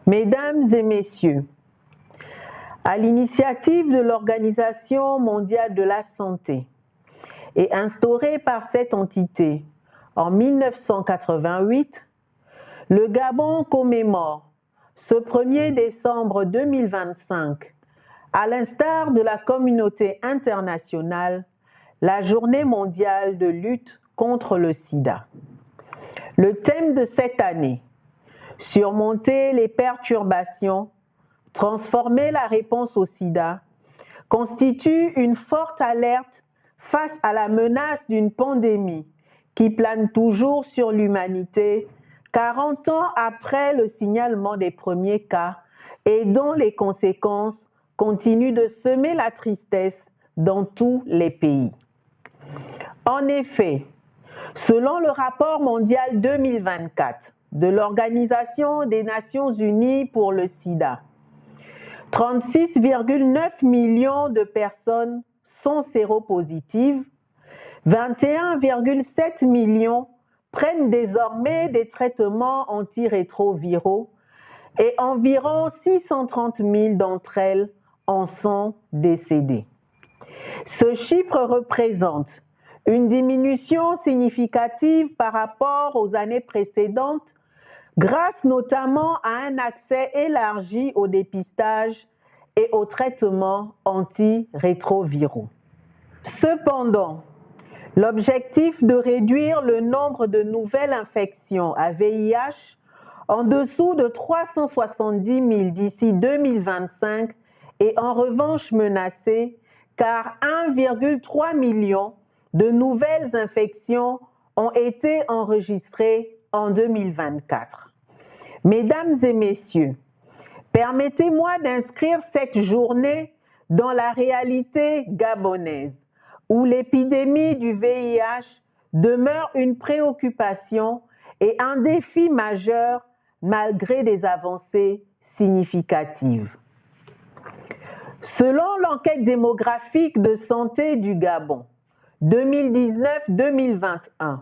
Mesdames et messieurs, à l'initiative de l'Organisation mondiale de la santé et instaurée par cette entité en 1988, le Gabon commémore ce 1er décembre 2025, à l'instar de la communauté internationale, la Journée mondiale de lutte contre le sida. Le thème de cette année: surmonter les perturbations, transformer la réponse au sida, constitue une forte alerte face à la menace d'une pandémie qui plane toujours sur l'humanité 40 ans après le signalement des premiers cas et dont les conséquences continuent de semer la tristesse dans tous les pays. En effet, selon le rapport mondial 2024 de l'Organisation des Nations Unies pour le sida, 36,9 millions de personnes sont séropositives, 21,7 millions prennent désormais des traitements antirétroviraux et environ 630 000 d'entre elles en sont décédées. Ce chiffre représente une diminution significative par rapport aux années précédentes, grâce notamment à un accès élargi au dépistage et aux traitements antirétroviraux. Cependant, l'objectif de réduire le nombre de nouvelles infections à VIH en dessous de 370 000 d'ici 2025 est en revanche menacé, car 1,3 million de nouvelles infections ont été enregistrées en 2024. Mesdames et messieurs, permettez-moi d'inscrire cette journée dans la réalité gabonaise, où l'épidémie du VIH demeure une préoccupation et un défi majeur malgré des avancées significatives. Selon l'enquête démographique de santé du Gabon 2019-2021,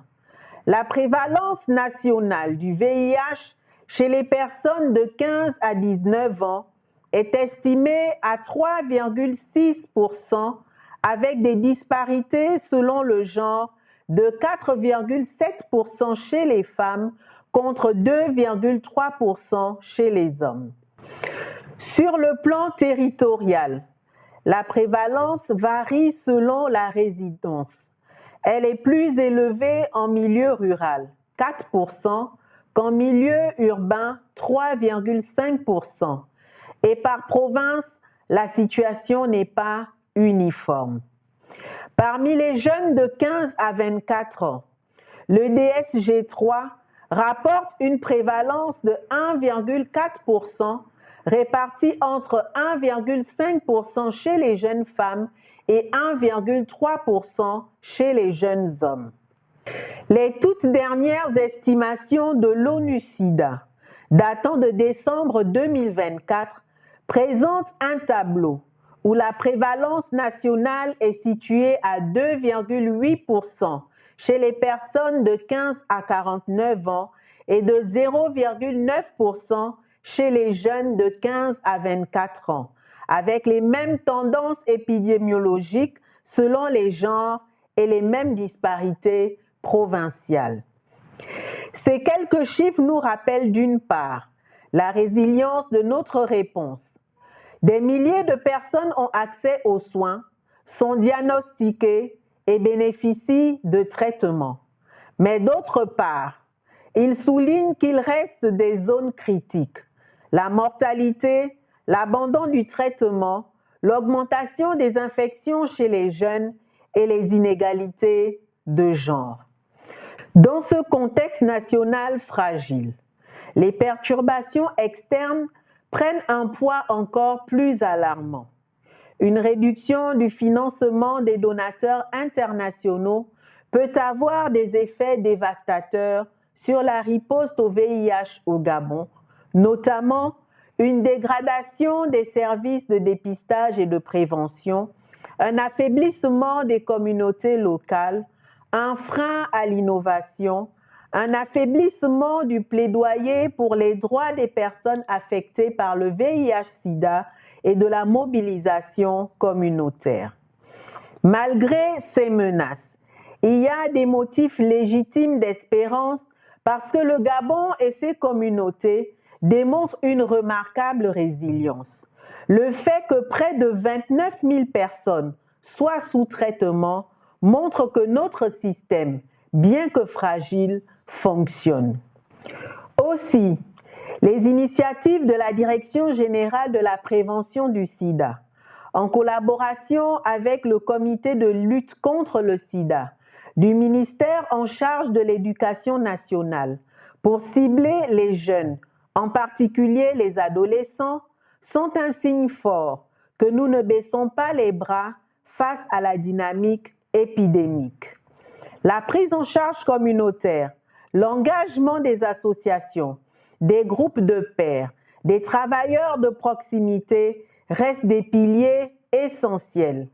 la prévalence nationale du VIH chez les personnes de 15 à 19 ans est estimée à 3,6%, avec des disparités selon le genre de 4,7% chez les femmes contre 2,3% chez les hommes. Sur le plan territorial, la prévalence varie selon la résidence. Elle est plus élevée en milieu rural, 4%, qu'en milieu urbain, 3,5%. Et par province, la situation n'est pas uniforme. Parmi les jeunes de 15 à 24 ans, le DSG3 rapporte une prévalence de 1,4%, répartie entre 1,5% chez les jeunes femmes et 1,3% chez les jeunes hommes. Les toutes dernières estimations de l'ONU-SIDA, datant de décembre 2024, présentent un tableau où la prévalence nationale est située à 2,8% chez les personnes de 15 à 49 ans et de 0,9% chez les jeunes de 15 à 24 ans, avec les mêmes tendances épidémiologiques selon les genres et les mêmes disparités provinciales. Ces quelques chiffres nous rappellent d'une part la résilience de notre réponse. Des milliers de personnes ont accès aux soins, sont diagnostiquées et bénéficient de traitements. Mais d'autre part, ils soulignent qu'il reste des zones critiques: la mortalité, l'abandon du traitement, l'augmentation des infections chez les jeunes et les inégalités de genre. Dans ce contexte national fragile, les perturbations externes prennent un poids encore plus alarmant. Une réduction du financement des donateurs internationaux peut avoir des effets dévastateurs sur la riposte au VIH au Gabon, notamment une dégradation des services de dépistage et de prévention, un affaiblissement des communautés locales, un frein à l'innovation, un affaiblissement du plaidoyer pour les droits des personnes affectées par le VIH-Sida et de la mobilisation communautaire. Malgré ces menaces, il y a des motifs légitimes d'espérance parce que le Gabon et ses communautés démontrent une remarquable résilience. Le fait que près de 29 000 personnes soient sous traitement montre que notre système, bien que fragile, fonctionne. Aussi, les initiatives de la Direction générale de la prévention du sida, en collaboration avec le Comité de lutte contre le sida, du ministère en charge de l'Éducation nationale, pour cibler les jeunes, en particulier les adolescents, sont un signe fort que nous ne baissons pas les bras face à la dynamique épidémique. La prise en charge communautaire, l'engagement des associations, des groupes de pairs, des travailleurs de proximité restent des piliers essentiels.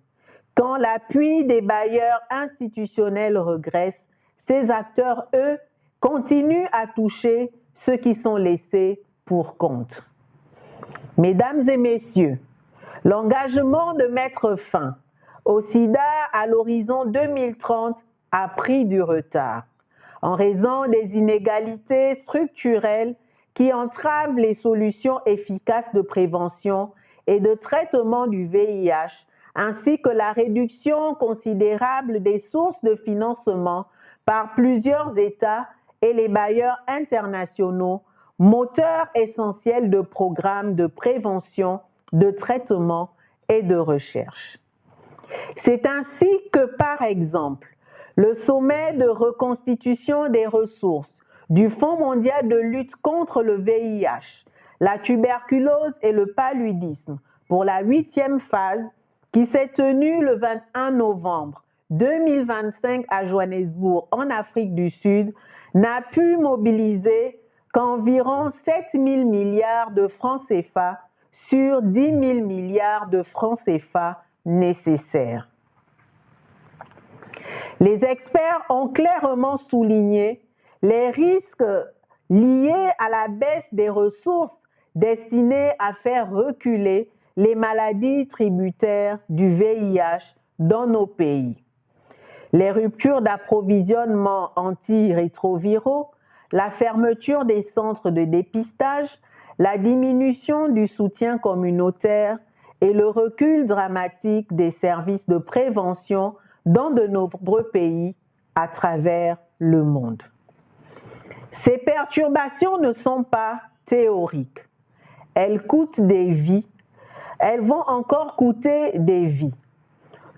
Quand l'appui des bailleurs institutionnels regresse, ces acteurs, eux, continuent à toucher ceux qui sont laissés pour compte. Mesdames et messieurs, l'engagement de mettre fin au sida à l'horizon 2030 a pris du retard en raison des inégalités structurelles qui entravent les solutions efficaces de prévention et de traitement du VIH, ainsi que la réduction considérable des sources de financement par plusieurs États et les bailleurs internationaux, moteurs essentiels de programmes de prévention, de traitement et de recherche. C'est ainsi que, par exemple, le sommet de reconstitution des ressources du Fonds mondial de lutte contre le VIH, la tuberculose et le paludisme pour la 8e phase qui s'est tenue le 21 novembre 2025 à Johannesburg, en Afrique du Sud, n'a pu mobiliser qu'environ 7 000 milliards de francs CFA sur 10 000 milliards de francs CFA nécessaires. Les experts ont clairement souligné les risques liés à la baisse des ressources destinées à faire reculer les maladies tributaires du VIH dans nos pays. Les ruptures d'approvisionnement antirétroviraux, la fermeture des centres de dépistage, la diminution du soutien communautaire et le recul dramatique des services de prévention dans de nombreux pays à travers le monde. Ces perturbations ne sont pas théoriques. Elles coûtent des vies. Elles vont encore coûter des vies.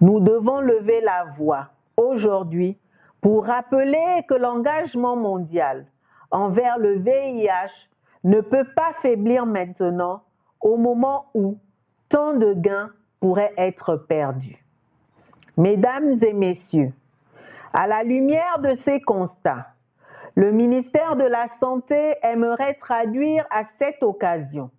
Nous devons lever la voix aujourd'hui pour rappeler que l'engagement mondial envers le VIH ne peut pas faiblir maintenant au moment où tant de gains pourraient être perdus. Mesdames et messieurs, à la lumière de ces constats, le ministère de la Santé aimerait traduire à cette occasion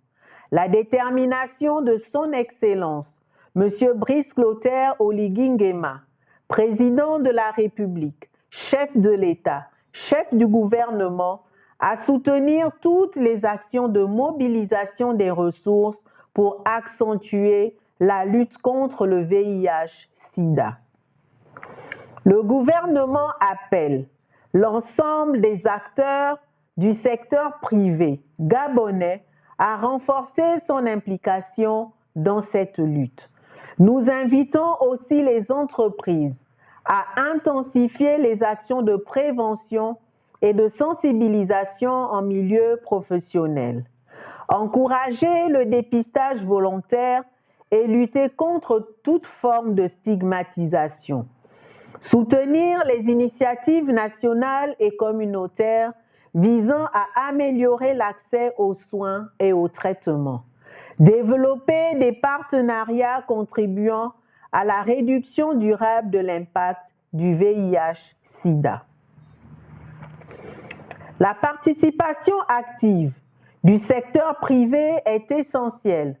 la détermination de son Excellence, M. Brice Clotaire Oligui Nguema, président de la République, chef de l'État, chef du gouvernement, à soutenir toutes les actions de mobilisation des ressources pour accentuer la lutte contre le VIH-Sida. Le gouvernement appelle l'ensemble des acteurs du secteur privé gabonais à renforcer son implication dans cette lutte. Nous invitons aussi les entreprises à intensifier les actions de prévention et de sensibilisation en milieu professionnel, encourager le dépistage volontaire et lutter contre toute forme de stigmatisation, soutenir les initiatives nationales et communautaires visant à améliorer l'accès aux soins et aux traitements, développer des partenariats contribuant à la réduction durable de l'impact du VIH-Sida. La participation active du secteur privé est essentielle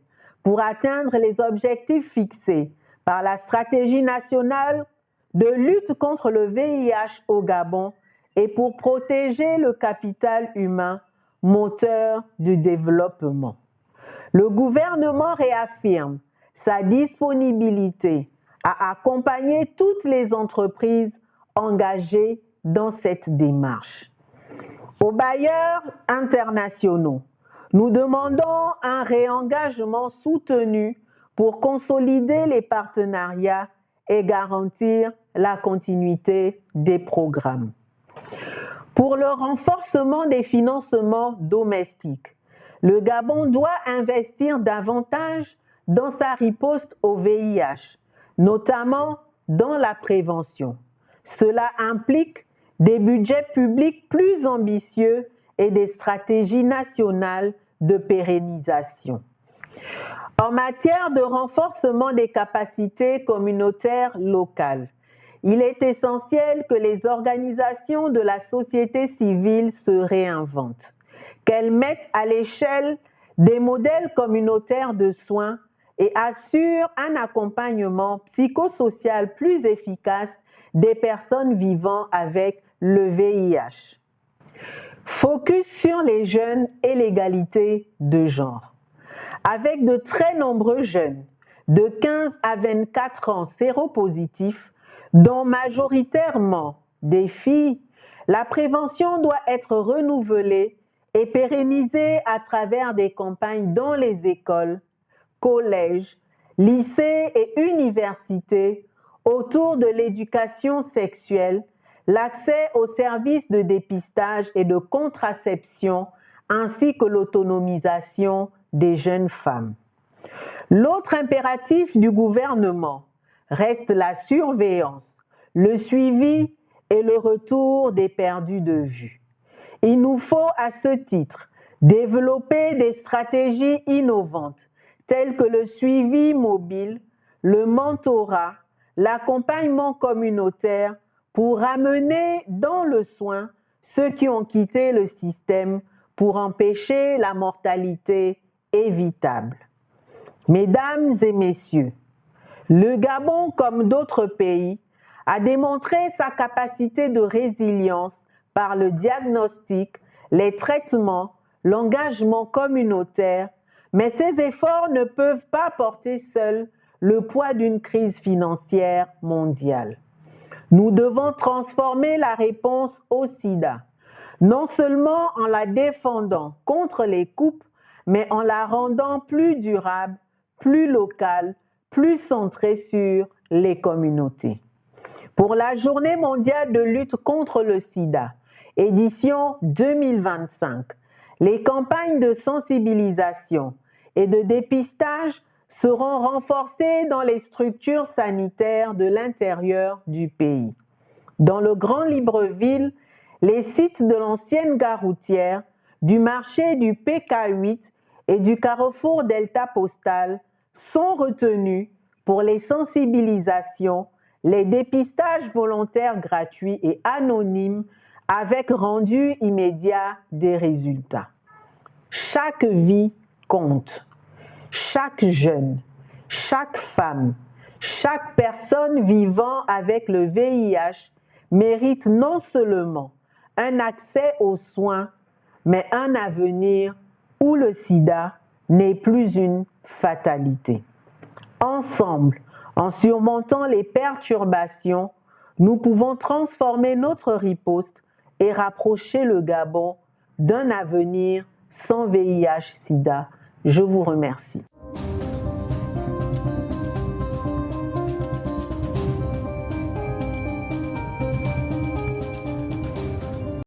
pour atteindre les objectifs fixés par la stratégie nationale de lutte contre le VIH au Gabon et pour protéger le capital humain, moteur du développement. Le gouvernement réaffirme sa disponibilité à accompagner toutes les entreprises engagées dans cette démarche. Aux bailleurs internationaux, nous demandons un réengagement soutenu pour consolider les partenariats et garantir la continuité des programmes. Pour le renforcement des financements domestiques, le Gabon doit investir davantage dans sa riposte au VIH, notamment dans la prévention. Cela implique des budgets publics plus ambitieux et des stratégies nationales de pérennisation. En matière de renforcement des capacités communautaires locales, il est essentiel que les organisations de la société civile se réinventent, qu'elles mettent à l'échelle des modèles communautaires de soins et assurent un accompagnement psychosocial plus efficace des personnes vivant avec le VIH. Focus sur les jeunes et l'égalité de genre. Avec de très nombreux jeunes de 15 à 24 ans séropositifs, dont majoritairement des filles, la prévention doit être renouvelée et pérennisée à travers des campagnes dans les écoles, collèges, lycées et universités autour de l'éducation sexuelle, l'accès aux services de dépistage et de contraception, ainsi que l'autonomisation des jeunes femmes. L'autre impératif du gouvernement reste la surveillance, le suivi et le retour des perdus de vue. Il nous faut à ce titre développer des stratégies innovantes telles que le suivi mobile, le mentorat, l'accompagnement communautaire pour amener dans le soin ceux qui ont quitté le système pour empêcher la mortalité évitable. Mesdames et messieurs, le Gabon, comme d'autres pays, a démontré sa capacité de résilience par le diagnostic, les traitements, l'engagement communautaire, mais ces efforts ne peuvent pas porter seuls le poids d'une crise financière mondiale. Nous devons transformer la réponse au sida, non seulement en la défendant contre les coupes, mais en la rendant plus durable, plus locale, plus centrée sur les communautés. Pour la Journée mondiale de lutte contre le sida, édition 2025, les campagnes de sensibilisation et de dépistage seront renforcées dans les structures sanitaires de l'intérieur du pays. Dans le Grand Libreville, les sites de l'ancienne gare routière, du marché du PK8 et du carrefour Delta Postal sont retenus pour les sensibilisations, les dépistages volontaires gratuits et anonymes avec rendu immédiat des résultats. Chaque vie compte. Chaque jeune, chaque femme, chaque personne vivant avec le VIH mérite non seulement un accès aux soins, mais un avenir où le sida n'est plus une fatalité. Ensemble, en surmontant les perturbations, nous pouvons transformer notre riposte et rapprocher le Gabon d'un avenir sans VIH-Sida. Je vous remercie.